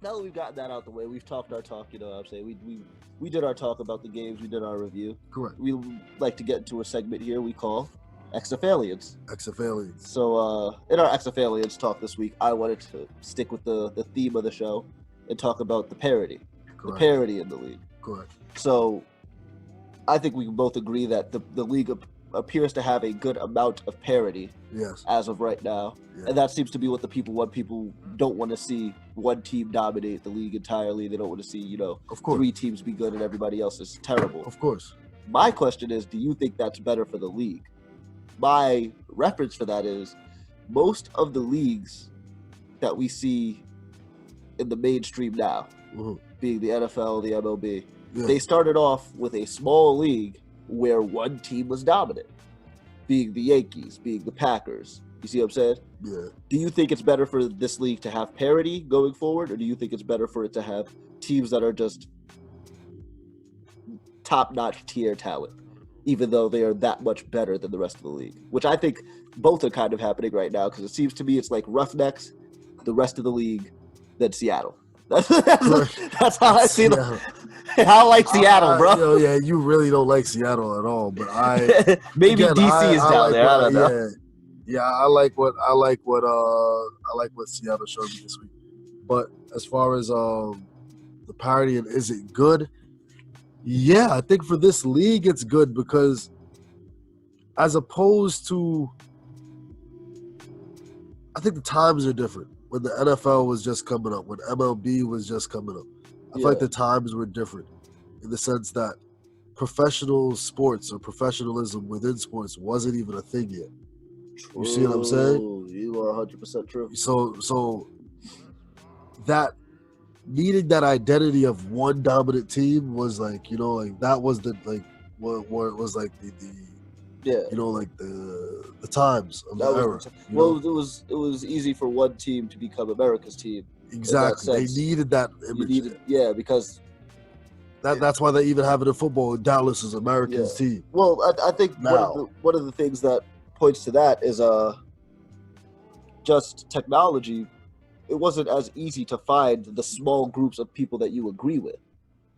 now that we've gotten that out the way, we've talked our talk. You know what I'm saying? We did our talk about the games. We did our review. Correct. We like to get into a segment here we call XFaLiens. XFaLiens. So in our XFaLiens talk this week, I wanted to stick with the theme of the show and talk about the parity. Correct. The parity in the league. Correct. So I think we can both agree that the league appears to have a good amount of parity. Yes. As of right now. Yeah. And that seems to be what the people want. People don't want to see one team dominate the league entirely. They don't want to see, of course, 3 teams be good and everybody else is terrible. Of course. My question is, do you think that's better for the league? My reference for that is most of the leagues that we see in the mainstream now, being the NFL, the MLB, they started off with a small league where one team was dominant, being the Yankees, being the Packers. You see what I'm saying? Yeah. Do you think it's better for this league to have parity going forward, or do you think it's better for it to have teams that are just top-notch tier talent, even though they are that much better than the rest of the league? Which I think both are kind of happening right now, because it seems to me it's like Roughnecks, the rest of the league, then Seattle. That's how I see them. I like Seattle, bro. You really don't like Seattle at all, but I maybe again, DC is down there. I don't know. Yeah, I like what Seattle showed me this week. But as far as the parity and is it good? Yeah, I think for this league it's good because as opposed to, I think the times are different. When the NFL was just coming up, when MLB was just coming up, I feel like the times were different in the sense that professional sports or professionalism within sports wasn't even a thing yet. You see what I'm saying? You are 100% true. So that needing that identity of one dominant team was like, that was the what was like the the times of the era. It was easy for one team to become America's team. Exactly. They needed that image. Because that's why they even have it in football. Dallas is America's team. Well, I think one of the things that points to that is just technology. It wasn't as easy to find the small groups of people that you agree with.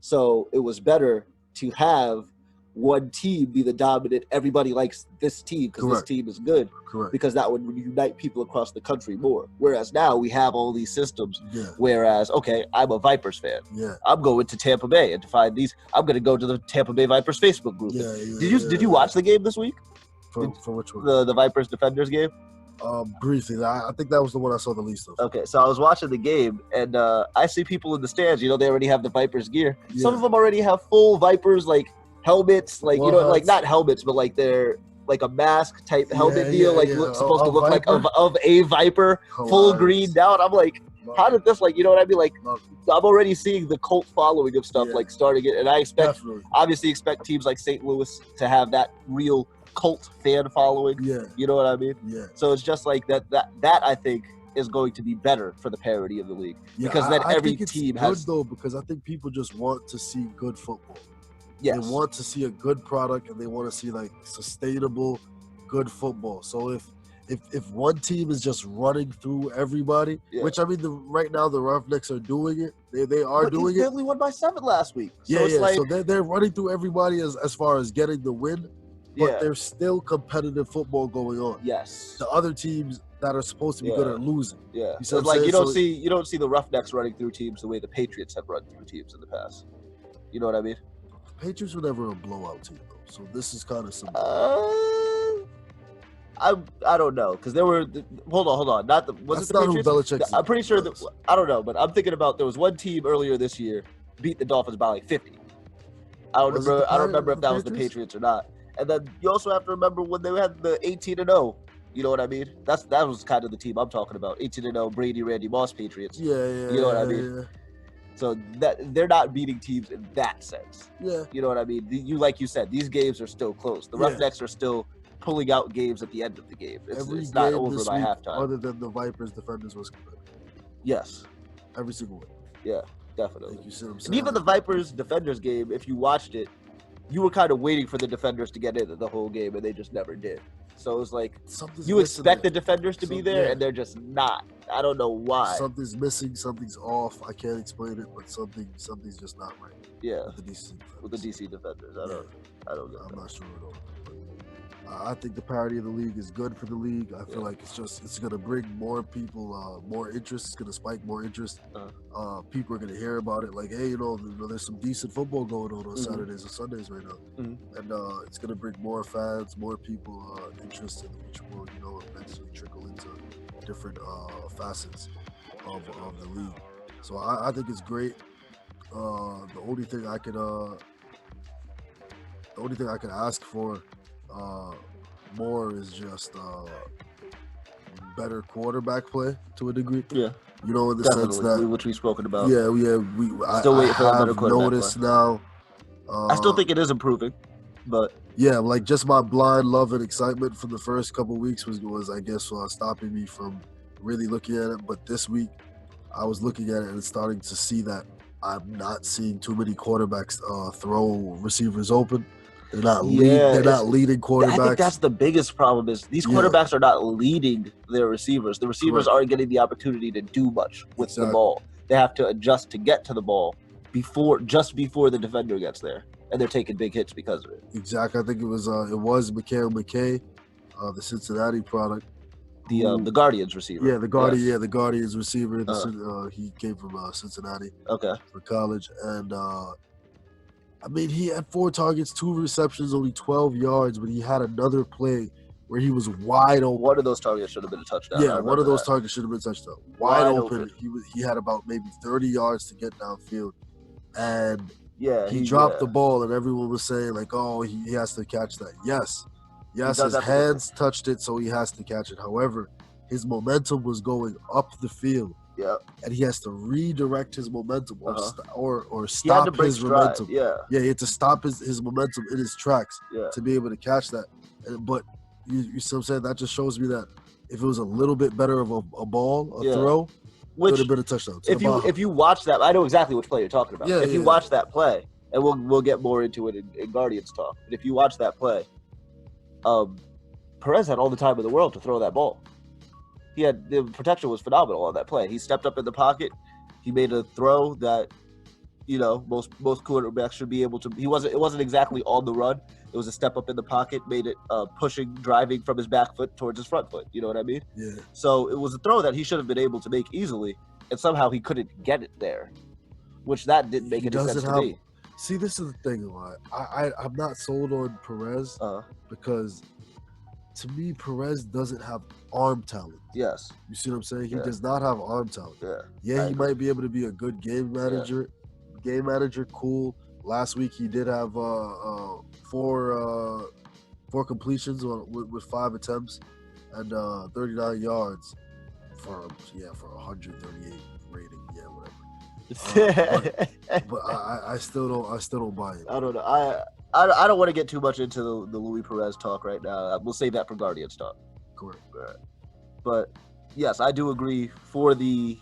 So it was better to have one team be the dominant. Everybody likes this team because this team is good. Correct. Because that would unite people across the country more. Whereas now we have all these systems. Yeah. Whereas, okay, I'm a Vipers fan. Yeah. I'm going to Tampa Bay and to find these. I'm going to go to the Tampa Bay Vipers Facebook group. Did you watch the game this week? For which one? The Vipers Defenders game. Briefly. I think that was the one I saw the least of. Okay, so I was watching the game, and I see people in the stands. They already have the Vipers gear. Yeah. Some of them already have full Vipers helmets, not helmets, but they're like a mask type helmet deal, supposed to look like of a Viper, full green down. I'm like, how did this you know what I mean? I'm already seeing the cult following of stuff starting it, and I obviously expect teams like St. Louis to have that real cult fan following. Yeah. You know what I mean? Yeah. So it's just like that I think is going to be better for the parity of the league. Yeah, because then every team has good though, because I think people just want to see good football. Yes. They want to see a good product and they want to see sustainable good football. So if one team is just running through everybody, which I mean right now the Roughnecks are doing it. They are doing it. They only won by 7 last week. So so they're running through everybody as far as getting the win. But there's still competitive football going on. Yes. The other teams that are supposed to be good are losing. Yeah. So you don't see the Roughnecks running through teams the way the Patriots have run through teams in the past. You know what I mean? The Patriots were never a blowout team though. So this is kind of similar. I don't know because there were hold on not the was That's it the not Patriots? I'm pretty sure that I don't know, but I'm thinking about there was one team earlier this year beat the Dolphins by 50. I don't remember if that was the Patriots or not. And then you also have to remember when they had the 18-0. You know what I mean? That was kind of the team I'm talking about. 18-0 Brady, Randy Moss Patriots. Yeah. You know what I mean? Yeah. So that they're not beating teams in that sense. Yeah. You know what I mean? Like you said, these games are still close. The Roughnecks are still pulling out games at the end of the game. It's not over by halftime. Other than the Vipers Defenders was competitive. Yes. Every single one. Yeah, definitely. Like you see what I'm saying? And even the Vipers Defenders game, if you watched it, you were kind of waiting for the Defenders to get in the whole game, and they just never did. So it was like you expect the Defenders to be there, and they're just not. I don't know why. Something's missing. Something's off. I can't explain it, but something's just not right. Yeah. With the DC defenders. I don't get I'm that. not sure at all. I think the parity of the league is good for the league. I feel like it's going to bring more people, more interest. It's going to spike more interest. People are going to hear about it. Like, hey, there's some decent football going on Saturdays and Sundays right now, and it's going to bring more fans, more people interested, which will, eventually trickle into different facets of the league. So I think it's great. The only thing I could ask for more is just better quarterback play to a degree. Yeah. In the sense that which we've spoken about. Yeah, Still waiting for that better quarterback noticed play. Now. I still think it is improving, but yeah, like just my blind love and excitement from the first couple of weeks was I guess stopping me from really looking at it. But this week, I was looking at it and starting to see that I'm not seeing too many quarterbacks throw receivers open. They're not leading quarterbacks. I think that's the biggest problem is these quarterbacks are not leading their receivers. The receivers aren't getting the opportunity to do much with the ball. They have to adjust to get to the ball just before the defender gets there, and they're taking big hits because of it. Exactly. I think it was Mikhail McKay, the Cincinnati product. The Guardians receiver. Yeah, the Guardians receiver. He came from Cincinnati. Okay. For college, and he had 4 targets, 2 receptions, only 12 yards, but he had another play where he was wide open. One of those targets should have been a touchdown. Yeah, one of those targets should have been a touchdown. Wide open. He had about maybe 30 yards to get downfield, and he dropped the ball, and everyone was saying like, "Oh, he has to catch that." Yes, his hands touched it, so he has to catch it. However, his momentum was going up the field. Yeah, and he has to redirect his momentum or stop his momentum. Yeah, he had to stop his momentum in his tracks to be able to catch that. But you see what I'm saying? That just shows me that if it was a little bit better of a ball, throw, it would have been a touchdown. If you watch that, I know exactly which play you're talking about. If you watch that play, and we'll get more into it in Guardians talk. But if you watch that play, Perez had all the time in the world to throw that ball. The protection was phenomenal on that play. He stepped up in the pocket. He made a throw that, most quarterbacks should be able to. It wasn't exactly on the run. It was a step up in the pocket, made it driving from his back foot towards his front foot. You know what I mean? Yeah. So it was a throw that he should have been able to make easily, and somehow he couldn't get it there, which that didn't make any sense to me. See, this is the thing. I'm not sold on Perez because, to me, Perez doesn't have arm talent. Yes. You see what I'm saying? He does not have arm talent. Yeah. He might be able to be a good game manager. Yeah. Game manager, cool. Last week he did have 4 completions with 5 attempts and 39 yards for 138 rating. Yeah, whatever. But I still don't buy it. I don't know. I don't want to get too much into the Luis Perez talk right now. We'll save that for Guardians talk. Correct. Right. But yes, I do agree for the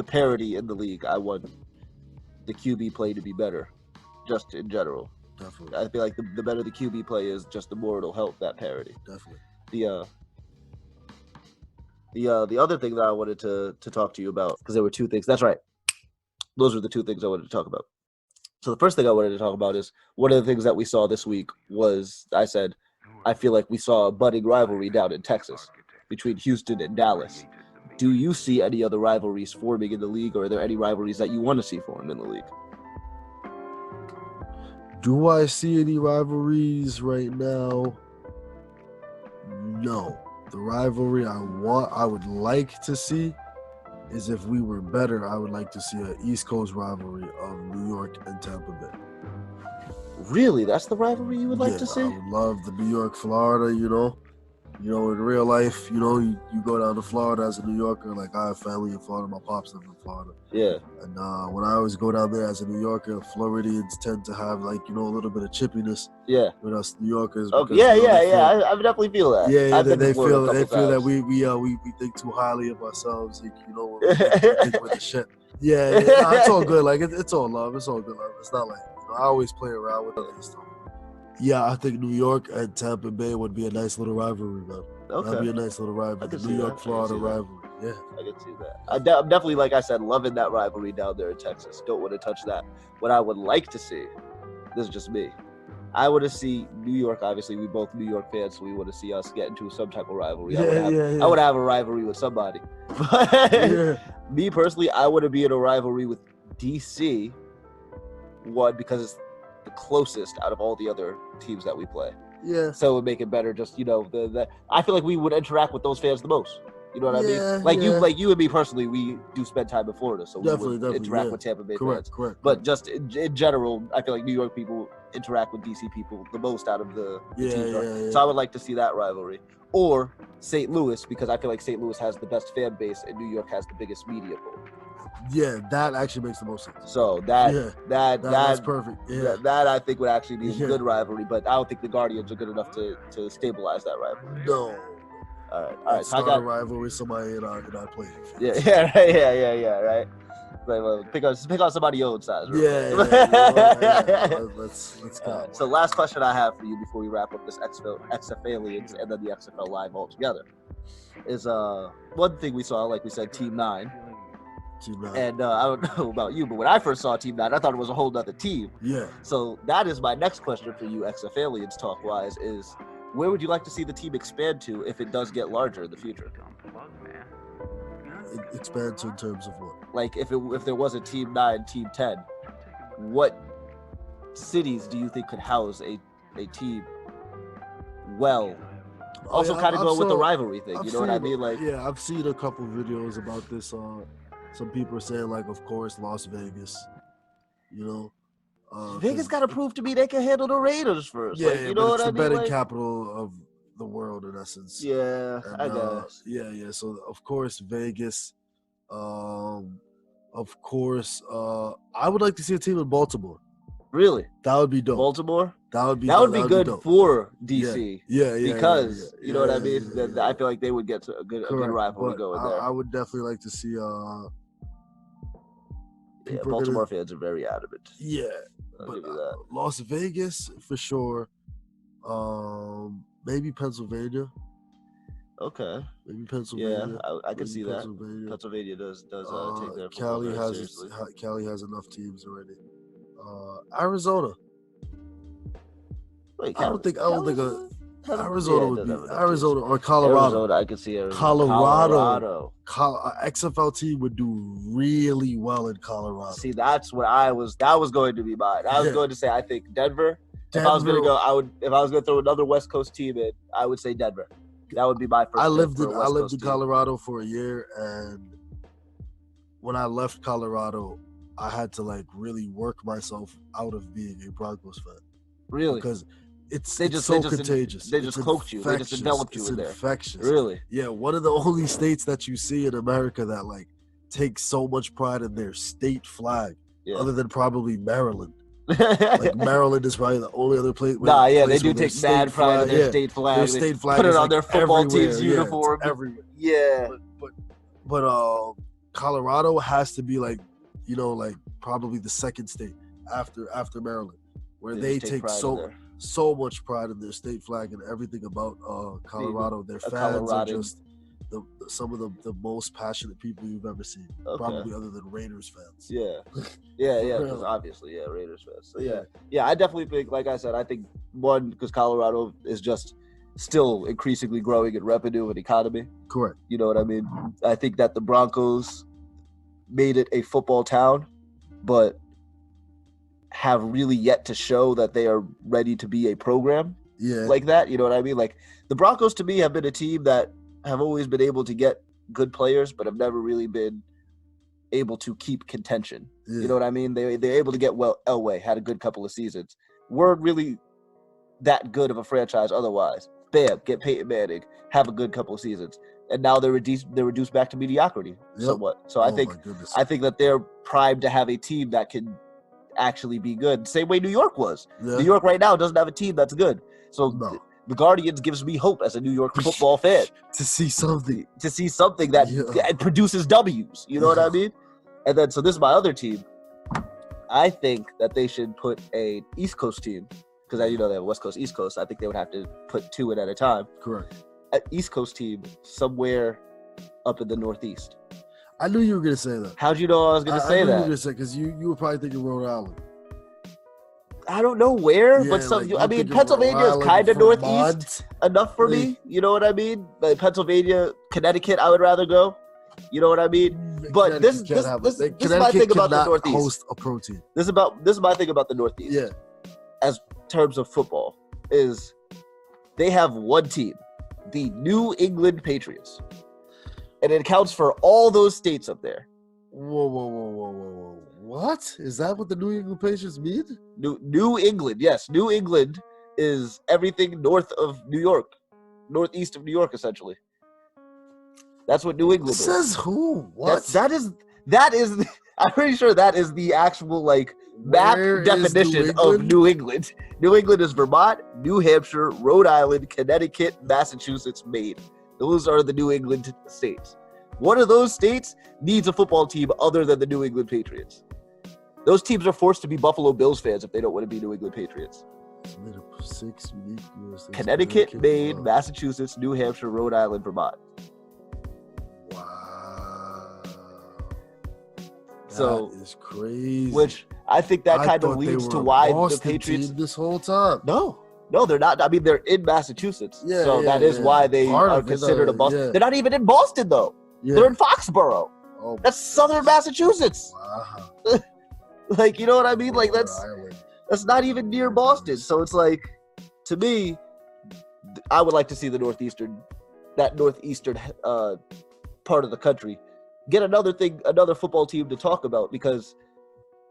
parity in the league. I want the QB play to be better, just in general. Definitely. I feel like the better the QB play is, just the more it'll help that parity. Definitely. The other thing that I wanted to talk to you about, because there were 2 things. That's right. Those are the 2 things I wanted to talk about. So the first thing I wanted to talk about is one of the things that we saw this week was, I said, I feel like we saw a budding rivalry down in Texas between Houston and Dallas. Do you see any other rivalries forming in the league, or are there any rivalries that you want to see form in the league? Do I see any rivalries right now? No. The rivalry I would like to see is, if we were better, I would like to see an East Coast rivalry of New York and Tampa Bay. Really? That's the rivalry you would like to see? I would love the New York, Florida, in real life, you go down to Florida as a New Yorker. Like, I have family in Florida. My pops live in Florida. Yeah. And when I always go down there as a New Yorker, Floridians tend to have, a little bit of chippiness. Yeah. With us New Yorkers. Okay. Yeah. I definitely feel that. Yeah. They feel that we think too highly of ourselves. We think we're the shit. Yeah. It's all good. It's all love. It's all good love. It's not like, I always play around with other stuff. Yeah, I think New York and Tampa Bay would be a nice little rivalry, man. Okay. That'd be a nice little rivalry. The New York, Florida rivalry. Yeah. I can see that. I'm definitely, like I said, loving that rivalry down there in Texas. Don't want to touch that. What I would like to see, this is just me. I want to see New York. Obviously, we both New York fans, so we want to see us get into some type of rivalry. I would have a rivalry with somebody. But me personally, I want to be in a rivalry with DC. One, because it's the closest out of all the other teams that we play. Yeah. So it would make it better. Just I feel like we would interact with those fans the most. You know what I mean? Like you and me personally, we do spend time in Florida, so we would interact with Tampa Bay fans. Correct. But just in general, I feel like New York people interact with DC people the most out of the teams. So I would like to see that rivalry. Or St. Louis, because I feel like St. Louis has the best fan base and New York has the biggest media pool. Yeah, that actually makes the most sense. So that's perfect. Yeah. That I think would actually be a good rivalry, but I don't think the Guardians are good enough to stabilize that rivalry. No. All right. So I got a rivalry, somebody in our playing. Right. Like, pick on somebody your own size. Right? Let's go. So last question I have for you before we wrap up this XFaLiens and then the XFL Live altogether is one thing we saw, like we said, Team 9. And I don't know about you, but when I first saw Team 9, I thought it was a whole nother team. Yeah. So that is my next question for you, XFaLiens talk-wise, is where would you like to see the team expand to if it does get larger in the future? Expand to in terms of what? Like if there was a Team 9, Team 10, what cities do you think could house a team well? Also kind of going with the rivalry thing, you know what I mean? Like, yeah, I've seen a couple videos about this. Some people are saying, like, of course, Las Vegas, you know. Vegas got to prove to me they can handle the Raiders first. Yeah, like, you know what I mean? It's the betting capital of the world, in essence. Yeah, and, I guess. Yeah. So, of course, Vegas. Of course, I would like to see a team in Baltimore. Really? That would be dope. Baltimore? That would be good for DC. Yeah. Because, you know what I mean? I feel like they would get a good rivalry going there. I would definitely like to see Baltimore fans are very adamant. Yeah. I'll give you that. Las Vegas, for sure. Maybe Pennsylvania. Okay. Maybe Pennsylvania. Yeah, I can see that. Pennsylvania does take their Cali has enough teams already. Arizona. Wait, I don't think Arizona would be Arizona or Colorado. Arizona, I could see Arizona. Colorado. XFL team would do really well in Colorado. See, that's what that was going to be mine. I was going to say I think Denver. If I was going to throw another West Coast team in, I would say Denver. That would be my first. I lived in Colorado for a year, and when I left Colorado, I had to like really work myself out of being a Broncos fan. Really? Because it's so contagious. They just cloaked you. They just enveloped you in there. It's infectious. Really? Yeah, one of the only states that you see in America that like takes so much pride in their state flag, other than probably Maryland. Like Maryland is probably the only other place. They do take mad pride in their state flag. Their state flag put it on like their football team's uniform. Everywhere. Yeah. But Colorado has to be like, you know, like probably the second state after Maryland, where they take so much pride in their state flag and everything about Colorado. Their fans are just some of the most passionate people you've ever seen, probably other than Raiders fans. Yeah. Because obviously, Raiders fans. So yeah, I definitely think, like I said, I think one, because Colorado is just still increasingly growing in revenue and economy. Correct. You know what I mean? I think that the Broncos made it a football town, but have really yet to show that they are ready to be a program like that. You know what I mean? Like the Broncos to me have been a team that have always been able to get good players, but have never really been able to keep contention. Yeah. You know what I mean? They're able to get Elway, had a good couple of seasons. Weren't really that good of a franchise otherwise. Bam, get Peyton Manning, have a good couple of seasons. And now they're reduced back to mediocrity somewhat. So I think that they're primed to have a team that can actually be good. Same way New York was. Yeah. New York right now doesn't have a team that's good. So the Guardians gives me hope as a New York football fan to see something that produces W's. You know what I mean? And then so this is my other team. I think that they should put an East Coast team, because they have West Coast, East Coast. I think they would have to put two in at a time. Correct. An East Coast team somewhere up in the Northeast. I knew you were going to say that. How'd you know I was going to say I knew that? you were going to say because you were probably thinking Rhode Island. I don't know where, Yeah, but like, I mean, Pennsylvania is kind of northeast enough for like, me. You know what I mean? Like Pennsylvania, Connecticut, I would rather go. You know what I mean? But this is my thing about the Northeast. Host a protein. This is my thing about the Northeast. Yeah. As terms of football, is they have one team, the New England Patriots, and it accounts for all those states up there. Whoa. What? Is that what the New England Patriots mean? New England, yes. New England is everything north of New York, northeast of New York, essentially. That's what New England is. Says who? What? That is. I'm pretty sure that is the actual map definition of New England. New England is Vermont, New Hampshire, Rhode Island, Connecticut, Massachusetts, Maine. Those are the New England states. One of those states needs a football team other than the New England Patriots. Those teams are forced to be Buffalo Bills fans if they don't want to be New England Patriots. Connecticut, Maine, Massachusetts, New Hampshire, Rhode Island, Vermont. Wow. So that is crazy. Which I think that kind of leads to why the Patriots this whole time. No, they're not. I mean, they're in Massachusetts, that is why they are considered a Boston. Yeah. They're not even in Boston though. Yeah. They're in Foxborough. Oh, that's southern Massachusetts. Wow. You know what I mean? That's not even near Boston. So it's to me, I would like to see the northeastern part of the country get another football team to talk about, because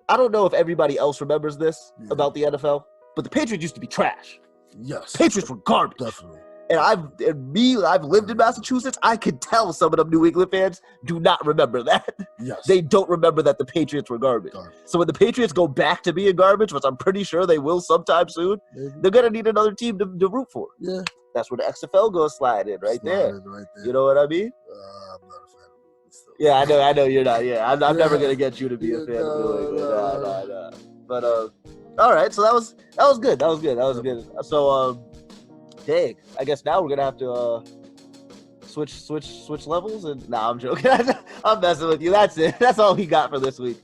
I don't know if everybody else remembers this about the NFL, but the Patriots used to be trash. Yes. Patriots were garbage. Definitely. And I've lived in Massachusetts. I can tell some of them New England fans do not remember that. Yes. They don't remember that the Patriots were garbage. So when the Patriots go back to being garbage, which I'm pretty sure they will sometime soon, they're going to need another team to root for. Yeah. That's where the XFL goes slide right there. You know what I mean? I'm not a fan of it. Still. Yeah, I know you're not. Yeah, I'm never going to get you to be a fan of New England. No. But, all right. So that was good. That was good. So, dang, I guess now we're gonna have to switch levels. And I'm joking. I'm messing with you. That's it. That's all we got for this week.